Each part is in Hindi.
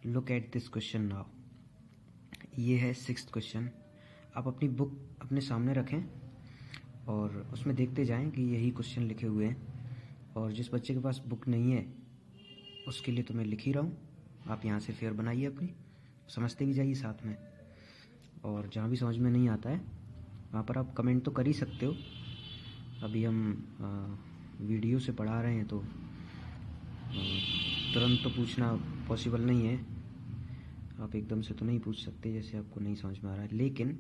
Look at this question now. ये है 6th क्वेश्चन। आप अपनी बुक अपने सामने रखें और उसमें देखते जाएं कि यही क्वेश्चन लिखे हुए हैं। और जिस बच्चे के पास बुक नहीं है उसके लिए तो मैं लिख ही रहा हूँ, आप यहाँ से फेयर बनाइए अपनी, समझते भी जाइए साथ में। और जहाँ भी समझ में नहीं आता है वहाँ पर आप कमेंट तो कर ही सकते हो। अभी हम वीडियो से पढ़ा रहे हैं तो तुरंत तो पूछना पॉसिबल नहीं है, आप एकदम से तो नहीं पूछ सकते जैसे आपको नहीं समझ में आ रहा है। लेकिन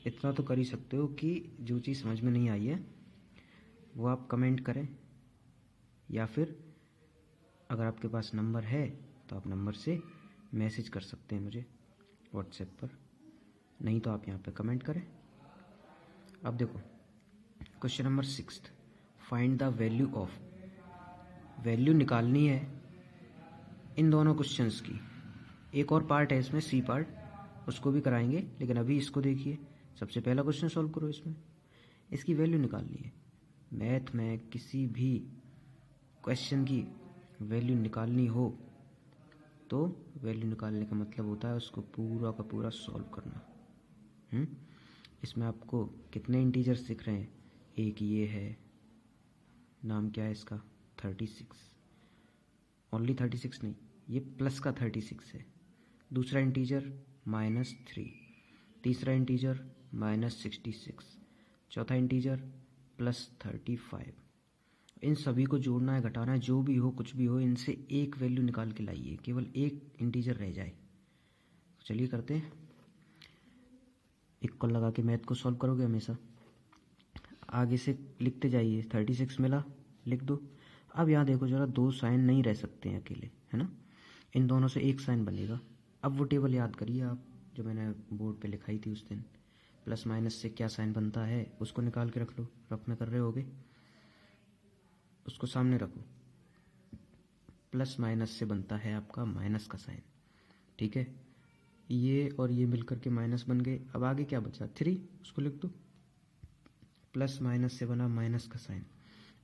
इतना तो कर ही सकते हो कि जो चीज़ समझ में नहीं आई है वो आप कमेंट करें, या फिर अगर आपके पास नंबर है तो आप नंबर से मैसेज कर सकते हैं मुझे व्हाट्सएप पर, नहीं तो आप यहाँ पे कमेंट करें। अब देखो question number 6, find the value of. Value निकालनी है इन दोनों क्वेश्चंस की। एक और पार्ट है इसमें, सी पार्ट, उसको भी कराएंगे, लेकिन अभी इसको देखिए। सबसे पहला क्वेश्चन सॉल्व करो, इसमें इसकी वैल्यू निकालनी है। मैथ में किसी भी क्वेश्चन की वैल्यू निकालनी हो तो वैल्यू निकालने का मतलब होता है उसको पूरा का पूरा सॉल्व करना। इसमें आपको कितने इंटीजर्स दिख रहे हैं? एक ये है, नाम क्या है इसका? 36। ओनली 36 नहीं, ये प्लस का 36 है। दूसरा इंटीजर -3, तीसरा इंटीजर -66, चौथा इंटीजर +35। इन सभी को जोड़ना है, घटाना है, जो भी हो, कुछ भी हो, इनसे एक वैल्यू निकाल के लाइए, केवल एक इंटीजर रह जाए। तो चलिए करते हैं। इक्वल लगा के मैथ को सॉल्व करोगे हमेशा, आगे से लिखते जाइए। 36 मिला, लिख दो। अब यहाँ देखो जरा, दो साइन नहीं रह सकते हैं अकेले, है ना? इन दोनों से एक साइन बनेगा। अब वो टेबल याद करिए आप, जो मैंने बोर्ड पे लिखाई थी उस दिन। प्लस माइनस से क्या साइन बनता है उसको निकाल के रख लो, रफ में कर रहे होगे, उसको सामने रखो। प्लस माइनस से बनता है आपका माइनस का साइन, ठीक है? ये और ये मिलकर के माइनस बन गए। अब आगे क्या बचा? 3, उसको लिख दो। प्लस माइनस से बना माइनस का साइन,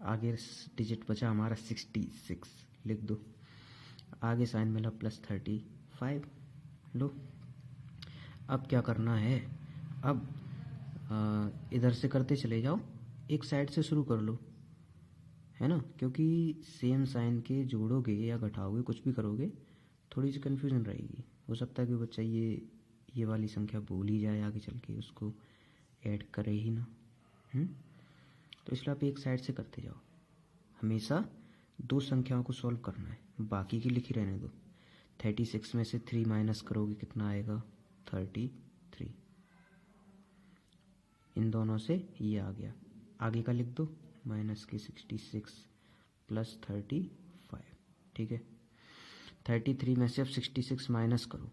आगे डिजिट बचा हमारा 66, लिख दो। आगे साइन मिला +35, लो। अब क्या करना है? अब इधर से करते चले जाओ, एक साइड से शुरू कर लो, है ना? क्योंकि सेम साइन के जोड़ोगे या घटाओगे, कुछ भी करोगे, थोड़ी सी कन्फ्यूजन रहेगी। हो सकता है कि बच्चा ये वाली संख्या भूल ही जाए, आगे चल के उसको ऐड करे ही ना। तो इसलिए आप एक साइड से करते जाओ। हमेशा दो संख्याओं को सॉल्व करना है, बाकी की लिखी रहने दो। 36 में से 3 माइनस करोगे कितना आएगा? 33। इन दोनों से ये आ गया, आगे का लिख दो, माइनस की 66 प्लस 35, ठीक है? 33 में से अब 66 माइनस करो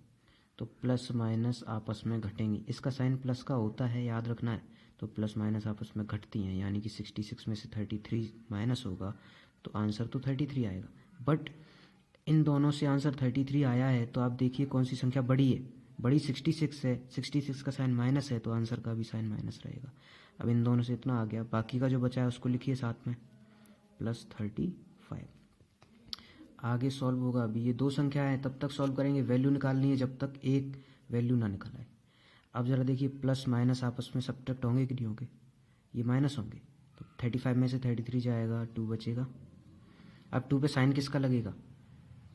तो प्लस माइनस आपस में घटेंगी। इसका साइन प्लस का होता है, याद रखना है। तो प्लस माइनस आपस में घटती हैं, यानी कि 66 में से 33 माइनस होगा तो आंसर तो 33 आएगा। बट इन दोनों से आंसर 33 आया है, तो आप देखिए कौन सी संख्या बड़ी है? बड़ी 66 है। 66 का साइन माइनस है तो आंसर का भी साइन माइनस रहेगा। अब इन दोनों से इतना आ गया, बाकी का जो बचा है उसको लिखिए साथ में, +35। आगे सॉल्व होगा। अभी ये दो संख्या है, तब तक सॉल्व करेंगे, वैल्यू निकालनी है जब तक एक वैल्यू ना निकल आए। अब ज़रा देखिए, प्लस माइनस आपस में सब्ट्रैक्ट होंगे कि नहीं होंगे? ये माइनस होंगे, तो 35 में से 33 जाएगा, 2 बचेगा। अब 2 पे साइन किसका लगेगा?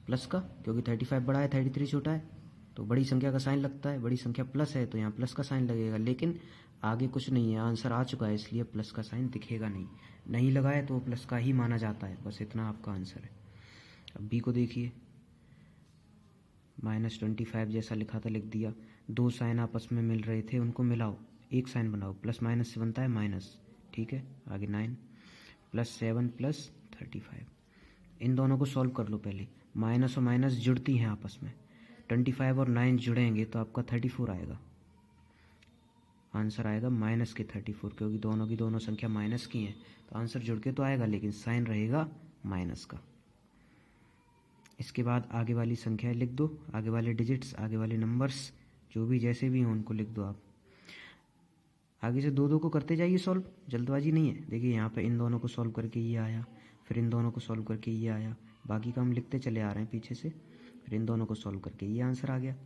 प्लस का, क्योंकि 35 बड़ा है, 33 छोटा है, तो बड़ी संख्या का साइन लगता है। बड़ी संख्या प्लस है तो यहाँ प्लस का साइन लगेगा, लेकिन आगे कुछ नहीं है, आंसर आ चुका है, इसलिए प्लस का साइन दिखेगा नहीं लगाए तो प्लस का ही माना जाता है। बस इतना आपका आंसर है। अब बी को देखिए, -25 जैसा लिखा था लिख दिया। दो साइन आपस में मिल रहे थे, उनको मिलाओ, एक साइन बनाओ। प्लस माइनस से बनता है माइनस, ठीक है? आगे 9 +7 +35। इन दोनों को सॉल्व कर लो पहले। माइनस और माइनस जुड़ती हैं आपस में, 25 और 9 जुड़ेंगे तो आपका 34 आएगा। आंसर आएगा माइनस के 34, क्योंकि दोनों की दोनों संख्या माइनस की हैं, तो आंसर जुड़ के तो आएगा, लेकिन साइन रहेगा माइनस का। इसके बाद आगे वाली संख्या लिख दो, आगे वाले डिजिट्स, आगे वाले नंबर्स, जो भी जैसे भी हों उनको लिख दो आप। आगे से दो को करते जाइए सॉल्व, जल्दबाजी नहीं है। देखिए यहाँ पे इन दोनों को सॉल्व करके ये आया, फिर इन दोनों को सॉल्व करके ये आया, बाकी का हम लिखते चले आ रहे हैं पीछे से। फिर इन दोनों को सॉल्व करके ये आंसर आ गया।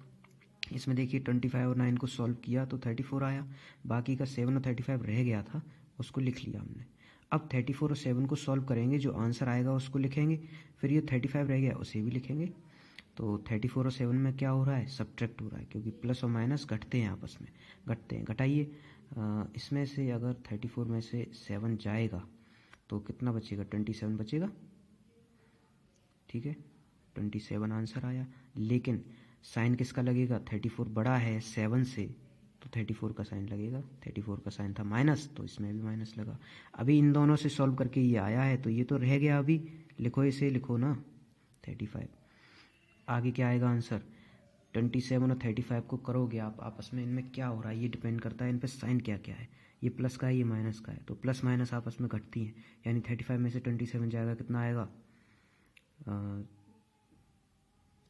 इसमें देखिए 25 और 9 को सॉल्व किया तो 34 आया, बाकी का 7 और 35 रह गया था, उसको लिख लिया हमने। अब 34 और 7 को सॉल्व करेंगे, जो आंसर आएगा उसको लिखेंगे, फिर ये 35 रह गया उसे भी लिखेंगे। तो 34 और 7 में क्या हो रहा है, सब्ट्रैक्ट हो रहा है, क्योंकि प्लस और माइनस घटते हैं, आपस में घटते हैं। घटाइए, इसमें से अगर 34 में से 7 जाएगा तो कितना बचेगा, 27 बचेगा। ठीक है, 27 आंसर आया। लेकिन साइन किसका लगेगा, 34 बड़ा है 7 से, तो 34 का साइन लगेगा। 34 का साइन था माइनस, तो इसमें भी माइनस लगा। अभी इन दोनों से सॉल्व करके ये आया है, तो ये तो रह गया। अभी लिखो, इसे लिखो ना 35। आगे क्या आएगा आंसर, 27 और 35 को करोगे आप आपस में, इनमें क्या हो रहा है ये डिपेंड करता है इन पे साइन क्या क्या है। ये प्लस का है, ये माइनस का है, तो प्लस माइनस आपस में घटती हैं, यानी 35 में से 27 जाएगा, कितना आएगा,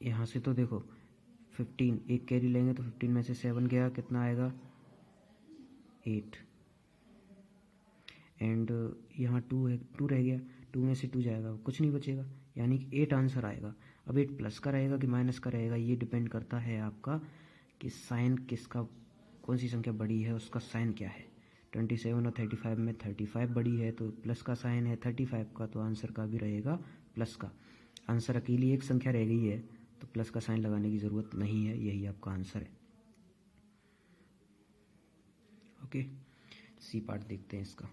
यहाँ से तो देखो 15, एक कैरी लेंगे तो 15 में से 7 गया, कितना आएगा 8, एंड यहाँ 2 है, 2 रह गया, 2 में से 2 जाएगा, कुछ नहीं बचेगा, यानी कि 8 आंसर आएगा। अब 8 प्लस का रहेगा कि माइनस का रहेगा, ये डिपेंड करता है आपका कि साइन किसका, कौन सी संख्या बड़ी है उसका साइन क्या है। 27 और 35 में 35 बड़ी है तो प्लस का साइन है 35 का, तो आंसर का भी रहेगा प्लस का। आंसर अकेली एक संख्या रह गई है तो प्लस का साइन लगाने की ज़रूरत नहीं है, यही आपका आंसर है। ओके, सी पार्ट देखते हैं इसका।